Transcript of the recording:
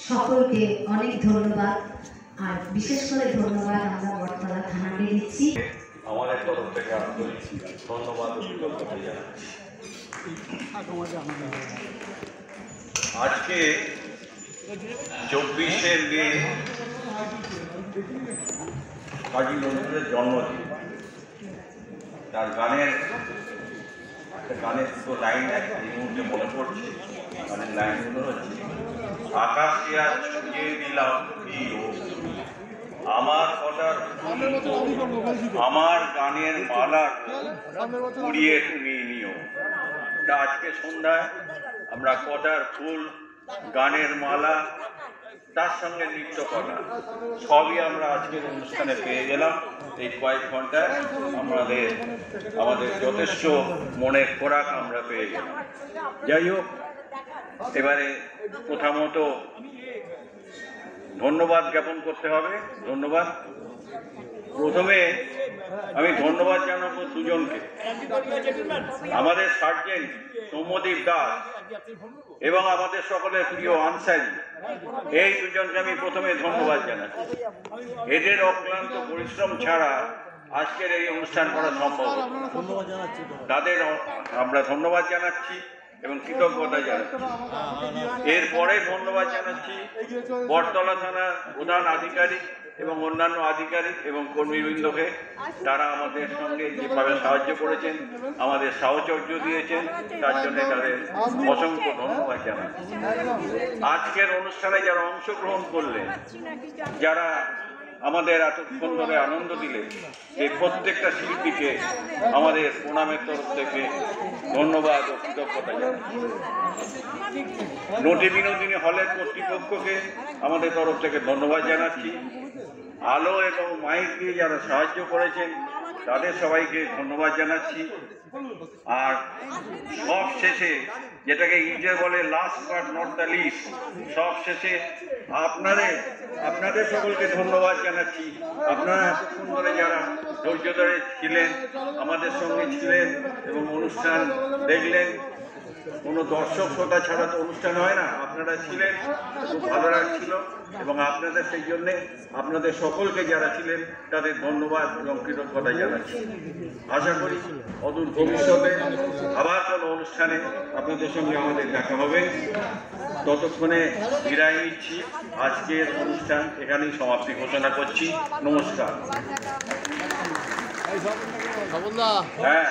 সকলকে অনেক ধন্যবাদ। আর বিশেষ করে ধন্যবাদ আমরা বটতলা থানাকে দিচ্ছি। আমাদের তরফ থেকে আন্তরিক ধন্যবাদ ও কৃতজ্ঞতা জানাচ্ছি। আজকে 24শে মে কাজী নজরুলের জন্মদিন। তার গানের দুটো লাইন এই মুহূর্তে মনে পড়ছে। গানের লাইনগুলো হচ্ছে, আকাশে আজ ছুঁয়ে দিলাম আমার কটার আমার গানের মালা কুড়িয়ে তুমি নিও। আজকে সন্ধ্যায় আমরা কটার ফুল, গানের মালা, তার সঙ্গে নৃত্য করা সবই আমরা আজকের অনুষ্ঠানে পেয়ে গেলাম। এই কয়েক ঘন্টায় আমাদের যথেষ্ট মনের খোরাক আমরা পেয়ে গেলাম। যাই হোক, এবারে প্রথমত ধন্যবাদ জ্ঞাপন করতে হবে। ধন্যবাদ প্রথমে আমি ধন্যবাদ জানাবো দুজনকে, আমাদের সার্জেন্ট সৌম্যদীপ দাস এবং আমাদের সকলের প্রিয় আনসারি। এই দুজনকে আমি প্রথমে ধন্যবাদ জানাচ্ছি। এদের অক্লান্ত পরিশ্রম ছাড়া আজকের এই অনুষ্ঠান করা সম্ভব। তাদের আমরা ধন্যবাদ জানাচ্ছি এবং কৃতজ্ঞতা জানাচ্ছি। এরপরে ধন্যবাদ জানাচ্ছি বটতলা থানার প্রধান আধিকারিক এবং অন্যান্য আধিকারিক এবং কর্মীবৃন্দকে। তারা আমাদের সঙ্গে যেভাবে সাহায্য করেছেন, আমাদের সাহচর্য দিয়েছেন, তার জন্য তাদের অসংখ্য ধন্যবাদ জানাচ্ছি। আজকের অনুষ্ঠানে যারা অংশগ্রহণ করলেন, যারা আমাদের এতক্ষণ ধরে আনন্দ দিলে, এই প্রত্যেকটা শিল্পীকে আমাদের প্রণামের তরফ থেকে ধন্যবাদ ও কৃতজ্ঞতা জানাচ্ছি। নটি বিনোদিনী হলের কর্তৃপক্ষকে আমাদের তরফ থেকে ধন্যবাদ জানাচ্ছি। আলো এবং মাইক দিয়ে যারা সাহায্য করেছেন তাদের সবাইকে ধন্যবাদ জানাচ্ছি। আর সব শেষে, যেটাকে ইংরেজি বলে last but not the least, সব শেষে আপনাদের সকলকে ধন্যবাদ জানাচ্ছি। আপনারা এতক্ষণ ধরে যারা ধৈর্য ধরে ছিলেন, আমাদের সঙ্গে ছিলেন এবং অনুষ্ঠান দেখলেন। কোনো দর্শক শ্রোতা ছাড়া তো অনুষ্ঠান হয় না। আপনারা ছিলেন, খুব ভালো লাগছিল এবং আপনাদের সেই জন্যে আপনাদের সকলকে যারা ছিলেন তাদের ধন্যবাদ এবং কৃতজ্ঞতা জানাচ্ছি। আশা করি অদূর ভবিষ্যতে আবার কোনো অনুষ্ঠানে আপনাদের সঙ্গে আমাদের দেখা হবে। ততক্ষণে বিদায় নিচ্ছি। আজকের অনুষ্ঠান এখানেই সমাপ্তি ঘোষণা করছি। নমস্কার। হ্যাঁ।